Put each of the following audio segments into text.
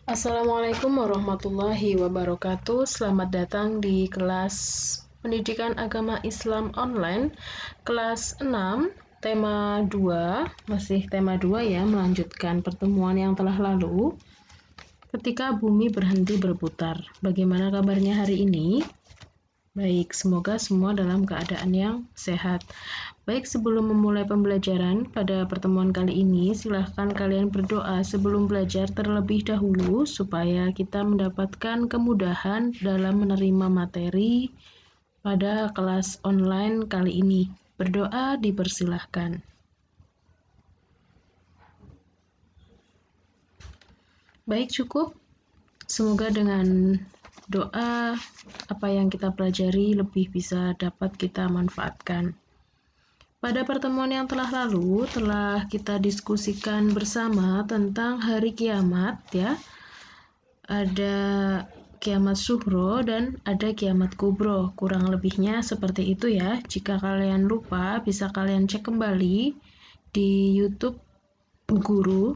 Assalamualaikum warahmatullahi wabarakatuh. Selamat datang di kelas Pendidikan Agama Islam Online, kelas 6, tema 2, masih tema 2 ya, melanjutkan pertemuan yang telah lalu. Ketika bumi berhenti berputar, bagaimana kabarnya hari ini? Baik, semoga semua dalam keadaan yang sehat. Baik, sebelum memulai pembelajaran pada pertemuan kali ini, silahkan kalian berdoa sebelum belajar terlebih dahulu supaya kita mendapatkan kemudahan dalam menerima materi pada kelas online kali ini. Berdoa dipersilahkan. Baik, cukup. Semoga dengan doa apa yang kita pelajari lebih bisa dapat kita manfaatkan. Pada pertemuan yang telah lalu telah kita diskusikan bersama tentang hari kiamat ya. Ada kiamat sughro dan ada kiamat kubro. Kurang lebihnya seperti itu ya. Jika kalian lupa bisa kalian cek kembali di YouTube Guru.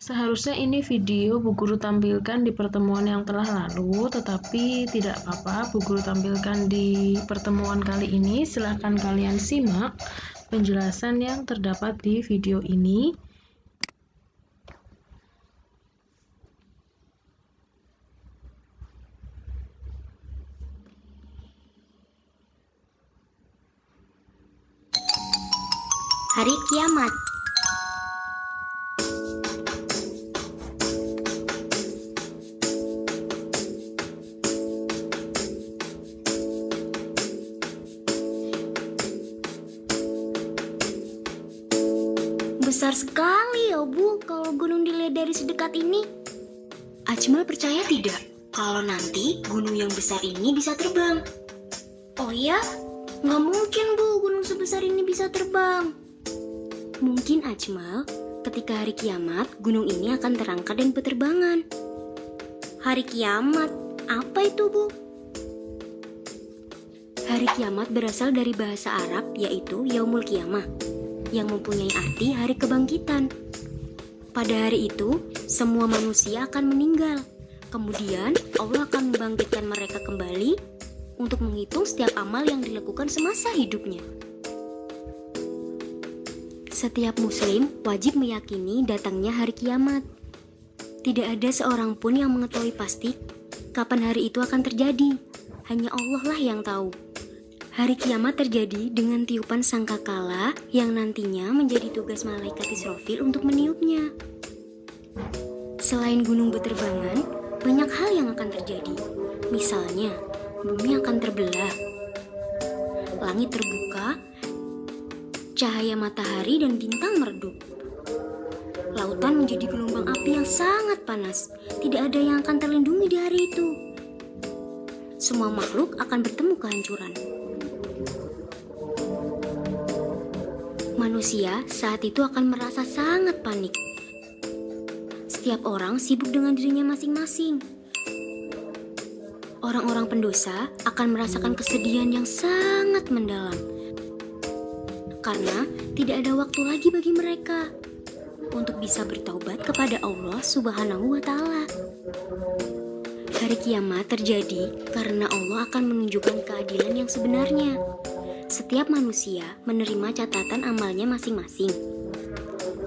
Seharusnya ini video Bu Guru tampilkan di pertemuan yang telah lalu, tetapi tidak apa-apa Bu Guru tampilkan di pertemuan kali ini. Silahkan kalian simak penjelasan yang terdapat di video ini. Hari kiamat. Besar sekali ya Bu kalau gunung dilihat dari sedekat ini. Ajmal percaya tidak kalau nanti gunung yang besar ini bisa terbang? Oh ya? Nggak mungkin Bu gunung sebesar ini bisa terbang. Mungkin Ajmal, ketika hari kiamat gunung ini akan terangkat dan berterbangan. Hari kiamat, apa itu Bu? Hari kiamat berasal dari bahasa Arab yaitu Yaumul Qiyamah, yang mempunyai arti hari kebangkitan. Pada hari itu, semua manusia akan meninggal. Kemudian, Allah akan membangkitkan mereka kembali untuk menghitung setiap amal yang dilakukan semasa hidupnya. Setiap muslim wajib meyakini datangnya hari kiamat. Tidak ada seorang pun yang mengetahui pasti kapan hari itu akan terjadi. Hanya Allah lah yang tahu. Hari kiamat terjadi dengan tiupan sangkakala yang nantinya menjadi tugas malaikat Israfil untuk meniupnya. Selain gunung berterbangan, banyak hal yang akan terjadi. Misalnya, bumi akan terbelah, langit terbuka, cahaya matahari dan bintang meredup. Lautan menjadi gelombang api yang sangat panas. Tidak ada yang akan terlindungi di hari itu. Semua makhluk akan bertemu kehancuran. Manusia saat itu akan merasa sangat panik. Setiap orang sibuk dengan dirinya masing-masing. Orang-orang pendosa akan merasakan kesedihan yang sangat mendalam. Karena tidak ada waktu lagi bagi mereka untuk bisa bertaubat kepada Allah Subhanahu wa Ta'ala. Hari kiamat terjadi karena Allah akan menunjukkan keadilan yang sebenarnya. Setiap manusia menerima catatan amalnya masing-masing.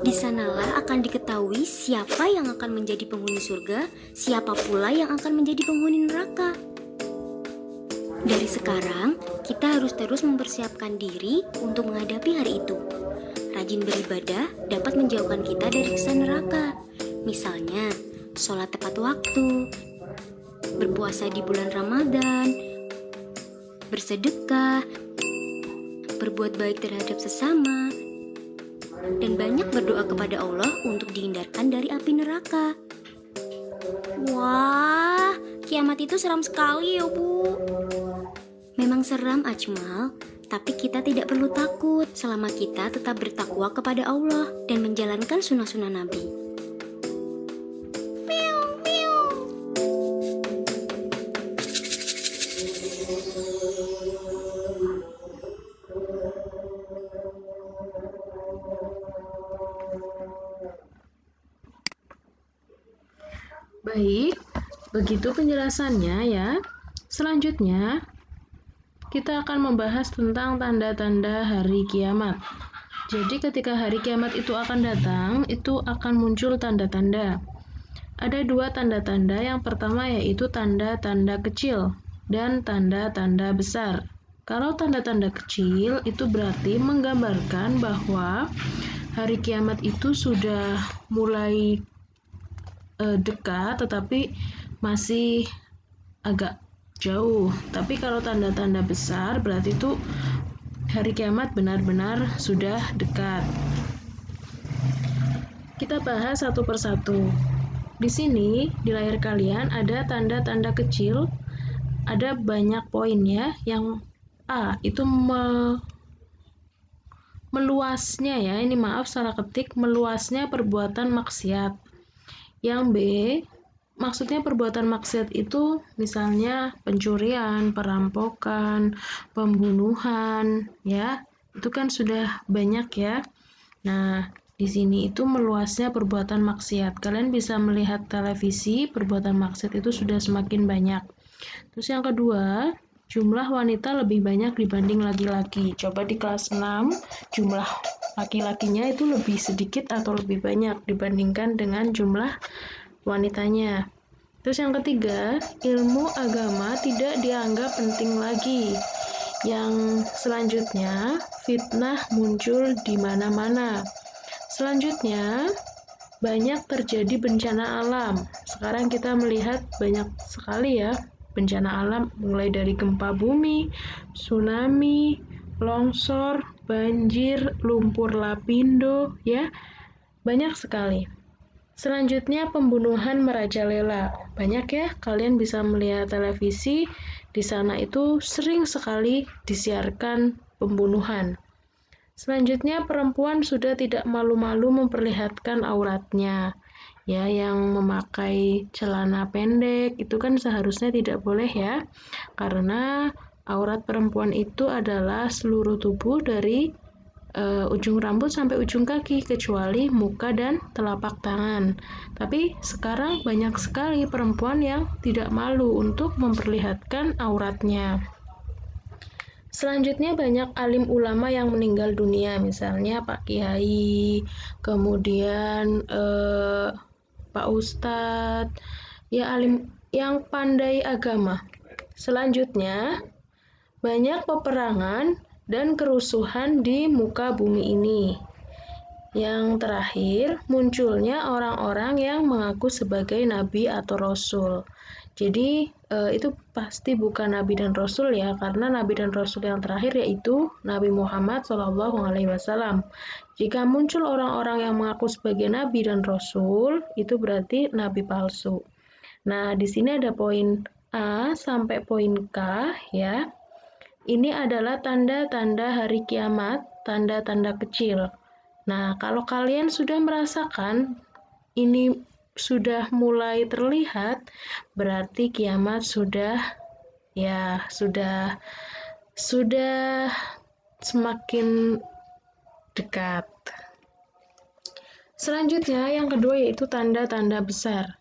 Di sanalah akan diketahui siapa yang akan menjadi penghuni surga, siapa pula yang akan menjadi penghuni neraka. Dari sekarang, kita harus terus mempersiapkan diri untuk menghadapi hari itu. Rajin beribadah dapat menjauhkan kita dari siksa neraka. Misalnya, sholat tepat waktu, berpuasa di bulan Ramadan, bersedekah, berbuat baik terhadap sesama, dan banyak berdoa kepada Allah untuk dihindarkan dari api neraka. Wah, kiamat itu seram sekali ya Bu. Memang seram Ajmal, tapi kita tidak perlu takut selama kita tetap bertakwa kepada Allah dan menjalankan sunnah-sunnah Nabi. Baik, begitu penjelasannya ya. Selanjutnya, kita akan membahas tentang tanda-tanda hari kiamat. Jadi ketika hari kiamat itu akan datang, itu akan muncul tanda-tanda. Ada dua tanda-tanda, yang pertama yaitu tanda-tanda kecil dan tanda-tanda besar. Kalau tanda-tanda kecil itu berarti menggambarkan bahwa hari kiamat itu sudah mulai dekat, tetapi masih agak jauh. Tapi kalau tanda-tanda besar berarti itu hari kiamat benar-benar sudah dekat. Kita bahas satu persatu. Di sini di layar kalian ada tanda-tanda kecil, ada banyak poin ya. Yang A itu meluasnya ya. Ini maaf salah ketik, meluasnya perbuatan maksiat. Yang B, maksudnya perbuatan maksiat itu misalnya pencurian, perampokan, pembunuhan, ya. Itu kan sudah banyak ya. Nah, di sini itu meluasnya perbuatan maksiat. Kalian bisa melihat televisi, perbuatan maksiat itu sudah semakin banyak. Terus yang kedua, jumlah wanita lebih banyak dibanding laki-laki. Coba di kelas 6, jumlah laki-lakinya itu lebih sedikit atau lebih banyak dibandingkan dengan jumlah wanitanya. Terus yang ketiga, ilmu agama tidak dianggap penting lagi. Yang selanjutnya, fitnah muncul di mana-mana. Selanjutnya, banyak terjadi bencana alam. Sekarang kita melihat banyak sekali ya bencana alam, mulai dari gempa bumi, tsunami, longsor, banjir, lumpur lapindo, ya, banyak sekali. Selanjutnya pembunuhan merajalela. Banyak ya, kalian bisa melihat televisi, di sana itu sering sekali disiarkan pembunuhan. Selanjutnya perempuan sudah tidak malu-malu memperlihatkan auratnya. Ya, yang memakai celana pendek itu kan seharusnya tidak boleh ya. Karena aurat perempuan itu adalah seluruh tubuh dari ujung rambut sampai ujung kaki, kecuali muka dan telapak tangan. Tapi sekarang banyak sekali perempuan yang tidak malu untuk memperlihatkan auratnya. Selanjutnya banyak alim ulama yang meninggal dunia, misalnya Pak Kiai, kemudian Pak Ustadz, ya alim yang pandai agama. Selanjutnya banyak peperangan dan kerusuhan di muka bumi ini. Yang terakhir, munculnya orang-orang yang mengaku sebagai nabi atau rasul. Jadi itu pasti bukan nabi dan rasul ya, karena nabi dan rasul yang terakhir yaitu Nabi Muhammad SAW. Jika muncul orang-orang yang mengaku sebagai nabi dan rasul, itu berarti nabi palsu. Nah, di sini ada poin A sampai poin K ya. Ini adalah tanda-tanda hari kiamat, tanda-tanda kecil. Nah, kalau kalian sudah merasakan ini sudah mulai terlihat, berarti kiamat sudah semakin dekat. Selanjutnya yang kedua yaitu tanda-tanda besar.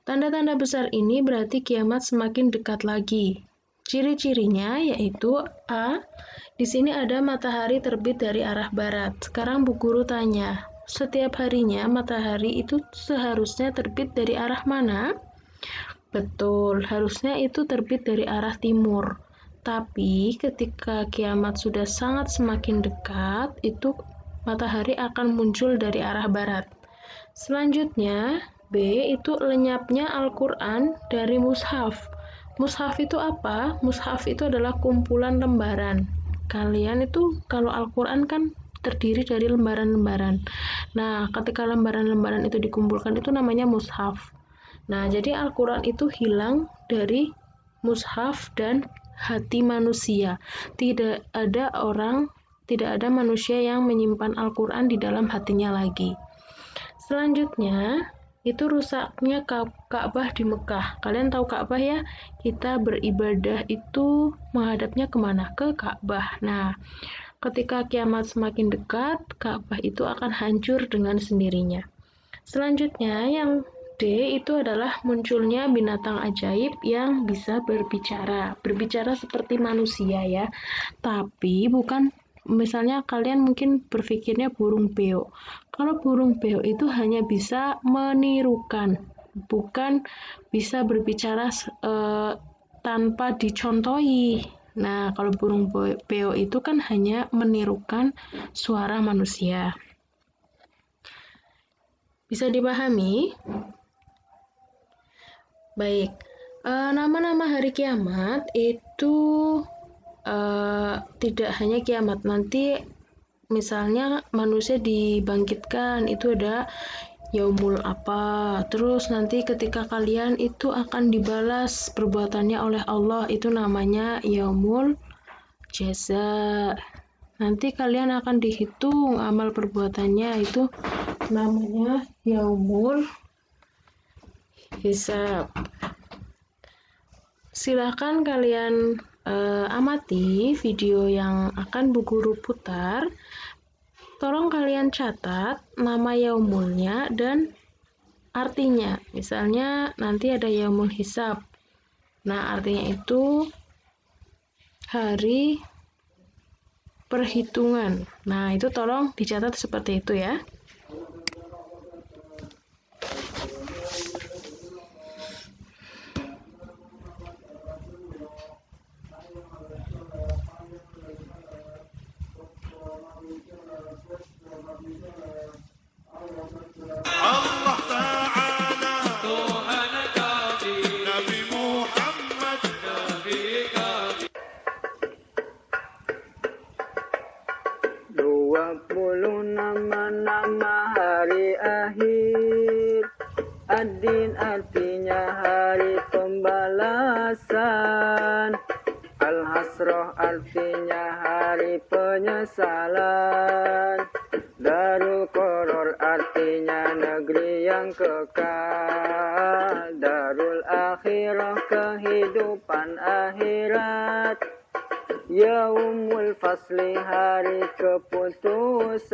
Tanda-tanda besar ini berarti kiamat semakin dekat lagi. Ciri-cirinya yaitu A, di sini ada matahari terbit dari arah barat. Sekarang Bu Guru tanya, setiap harinya matahari itu seharusnya terbit dari arah mana? Betul, harusnya itu terbit dari arah timur. Tapi ketika kiamat sudah sangat semakin dekat, itu matahari akan muncul dari arah barat. Selanjutnya, B itu lenyapnya Al-Quran dari mushaf. Mushaf itu apa? Mushaf itu adalah kumpulan lembaran. Kalian itu kalau Al-Quran kan terdiri dari lembaran-lembaran. Nah, ketika lembaran-lembaran itu dikumpulkan itu namanya mushaf. Nah, jadi Al-Quran itu hilang dari mushaf dan hati manusia. Tidak ada manusia yang menyimpan Al-Quran di dalam hatinya lagi. Selanjutnya, itu rusaknya Ka'bah di Mekah. Kalian tahu Ka'bah ya? Kita beribadah itu menghadapnya kemana? Ke Ka'bah. Nah, ketika kiamat semakin dekat, Ka'bah itu akan hancur dengan sendirinya. Selanjutnya, yang D itu adalah munculnya binatang ajaib yang bisa berbicara. Berbicara seperti manusia ya. Tapi bukan, misalnya kalian mungkin berpikirnya burung beo. Kalau burung beo itu hanya bisa menirukan, bukan bisa berbicara tanpa dicontohi. Nah, kalau burung beo itu kan hanya menirukan suara manusia. Bisa dipahami? Baik, nama-nama hari kiamat itu tidak hanya kiamat. Nanti misalnya manusia dibangkitkan, itu ada yaumul apa. Terus nanti ketika kalian itu akan dibalas perbuatannya oleh Allah, itu namanya yaumul jaza. Nanti kalian akan dihitung amal perbuatannya, itu namanya yaumul hisab. Silakan kalian amati video yang akan Bu Guru putar. Tolong kalian catat nama yaumulnya dan artinya. Misalnya nanti ada yaumul hisab. Nah, artinya itu hari perhitungan. Nah, itu tolong dicatat seperti itu ya. Allah Ta'ala Nabi Muhammad 20 nama-nama hari akhir. Ad-Din artinya hari pembalasan. Al-Hasrah artinya hari penyesalan. Darul Qaror artinya negeri yang kekal. Darul Akhirah kehidupan akhirat. Yaumul Fasli hari keputusan.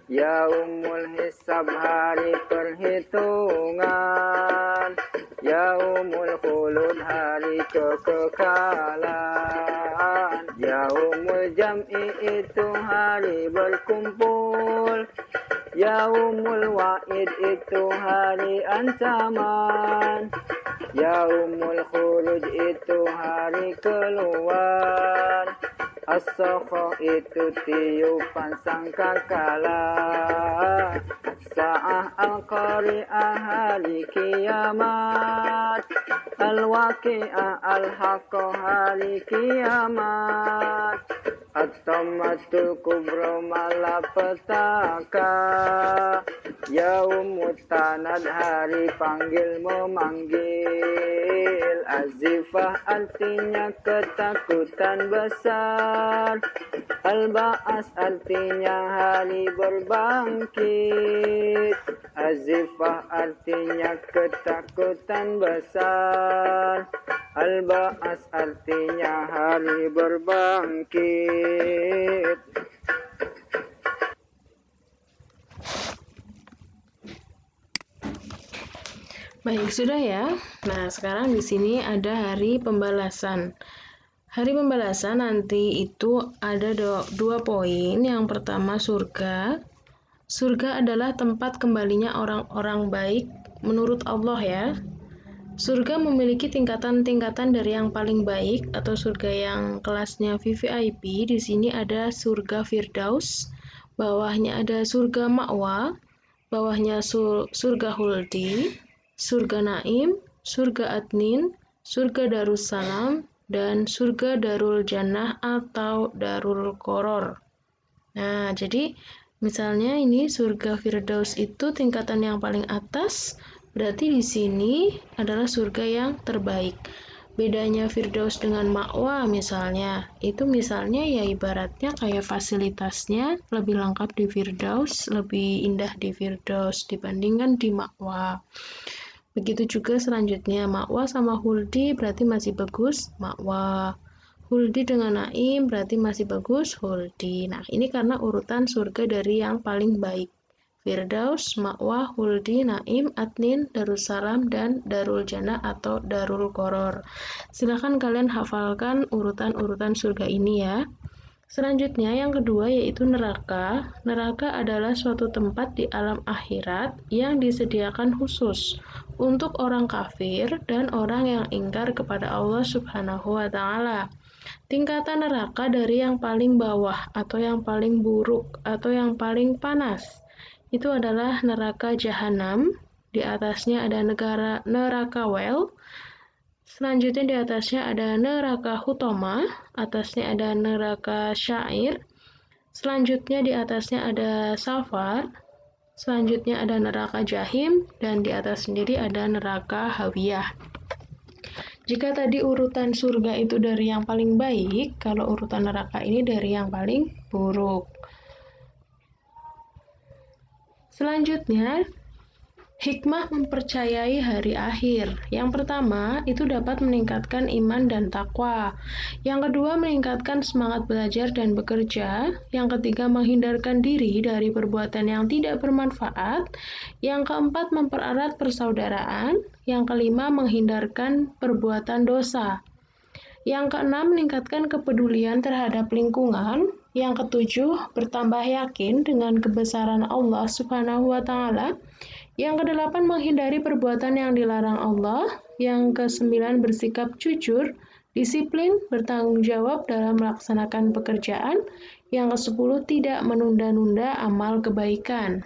Yaumul Hisab hari perhitungan. Yaumul Khulud hari kekekalan. Yaumul Jam'i itu hari berkumpul. Yaumul Wa'id itu hari ancaman. Yaumul Khuruj itu hari keluar. As-Sakha itu tiupan sangkakala. Sa'ah Al-Qari'ah hari kiamat. Al-Waqi'ah Al-Haqqah hari kiamat. At-Tammatul Kubra malapetaka. Yaumut Tanad hari panggil memanggil. Azifah artinya ketakutan besar. Al-Ba'as artinya hari berbangkit. Azifah artinya ketakutan besar. Al-Ba'as artinya hari berbangkit. Baik, sudah ya. Nah, sekarang di sini ada hari pembalasan. Hari pembalasan nanti itu ada dua poin. Yang pertama surga. Surga adalah tempat kembalinya orang-orang baik menurut Allah ya. Surga memiliki tingkatan-tingkatan dari yang paling baik atau surga yang kelasnya VVIP. Di sini ada surga Firdaus, bawahnya ada surga Ma'wa, bawahnya surga Huldi, surga Naim, surga Adnin, surga Darussalam, dan surga Darul Jannah atau Darul Qoror. Nah, jadi misalnya ini surga Firdaus itu tingkatan yang paling atas, berarti di sini adalah surga yang terbaik. Bedanya Firdaus dengan Ma'wa misalnya, itu misalnya ya ibaratnya kayak fasilitasnya lebih lengkap di Firdaus, lebih indah di Firdaus dibandingkan di Ma'wa. Begitu juga selanjutnya, Ma'wa sama Huldi berarti masih bagus Ma'wa. Huldi dengan Naim berarti masih bagus Huldi. Nah, ini karena urutan surga dari yang paling baik. Firdaus, Ma'wah, Huldi, Naim, Adnin, Darussalam, dan Darul Jannah atau Darul Qoror. Silakan kalian hafalkan urutan-urutan surga ini ya. Selanjutnya yang kedua yaitu neraka. Neraka adalah suatu tempat di alam akhirat yang disediakan khusus untuk orang kafir dan orang yang ingkar kepada Allah Subhanahu wa taala. Tingkatan neraka dari yang paling bawah atau yang paling buruk atau yang paling panas itu adalah neraka jahanam. Di atasnya ada neraka Wel. Selanjutnya di atasnya ada neraka Hutama, atasnya ada neraka Syair. Selanjutnya di atasnya ada Safar. Selanjutnya ada neraka Jahim dan di atas sendiri ada neraka Hawiyah. Jika tadi urutan surga itu dari yang paling baik, kalau urutan neraka ini dari yang paling buruk. Selanjutnya, hikmah mempercayai hari akhir. Yang pertama, itu dapat meningkatkan iman dan takwa. Yang kedua, meningkatkan semangat belajar dan bekerja. Yang ketiga, menghindarkan diri dari perbuatan yang tidak bermanfaat. Yang keempat, mempererat persaudaraan. Yang kelima, menghindarkan perbuatan dosa. Yang keenam, meningkatkan kepedulian terhadap lingkungan. Yang ketujuh, bertambah yakin dengan kebesaran Allah Subhanahu wa taala. Yang kedelapan, menghindari perbuatan yang dilarang Allah. Yang kesembilan, bersikap jujur, disiplin, bertanggung jawab dalam melaksanakan pekerjaan. Yang kesepuluh, tidak menunda-nunda amal kebaikan.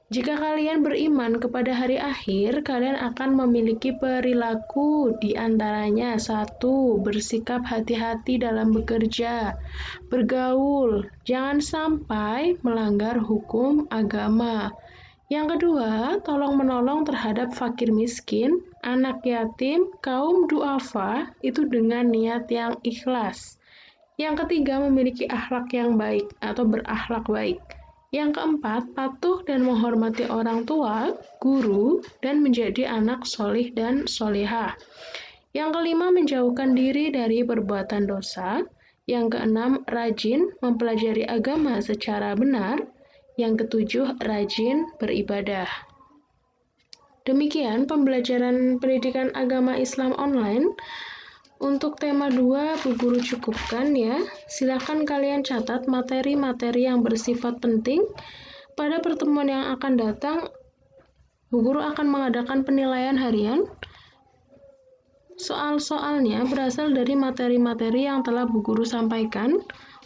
Jika kalian beriman kepada hari akhir, kalian akan memiliki perilaku di antaranya 1. Bersikap hati-hati dalam bekerja, bergaul, jangan sampai melanggar hukum agama. Yang kedua, tolong-menolong terhadap fakir miskin, anak yatim, kaum duafa, itu dengan niat yang ikhlas. Yang ketiga, memiliki akhlak yang baik atau berakhlak baik. Yang keempat, patuh dan menghormati orang tua, guru, dan menjadi anak solih dan solihah. Yang kelima, menjauhkan diri dari perbuatan dosa. Yang keenam, rajin mempelajari agama secara benar. Yang ketujuh, rajin beribadah. Demikian pembelajaran pendidikan agama Islam online. Untuk tema 2, Bu Guru cukupkan ya. Silakan kalian catat materi-materi yang bersifat penting. Pada pertemuan yang akan datang, Bu Guru akan mengadakan penilaian harian. Soal-soalnya berasal dari materi-materi yang telah Bu Guru sampaikan.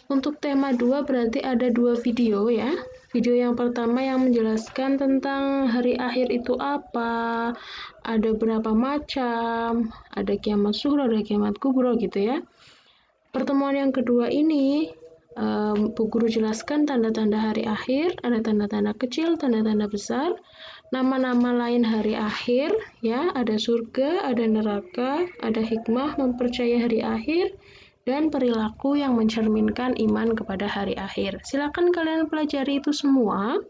Untuk tema 2 berarti ada 2 video ya. Video yang pertama yang menjelaskan tentang hari akhir itu apa, ada berapa macam, ada kiamat sughra, ada kiamat kubra gitu ya. Pertemuan yang kedua ini, Bu Guru jelaskan tanda-tanda hari akhir, ada tanda-tanda kecil, tanda-tanda besar, nama-nama lain hari akhir, ya, ada surga, ada neraka, ada hikmah mempercayai hari akhir, dan perilaku yang mencerminkan iman kepada hari akhir. Silakan kalian pelajari itu semua.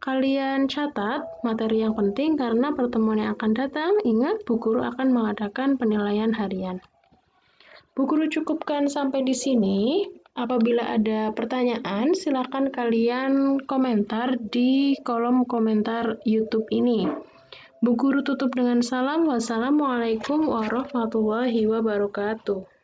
Kalian catat materi yang penting karena pertemuan yang akan datang, ingat Bu Guru akan mengadakan penilaian harian. Bu Guru cukupkan sampai di sini. Apabila ada pertanyaan, silakan kalian komentar di kolom komentar YouTube ini. Bu Guru tutup dengan salam. Wassalamualaikum warahmatullahi wabarakatuh.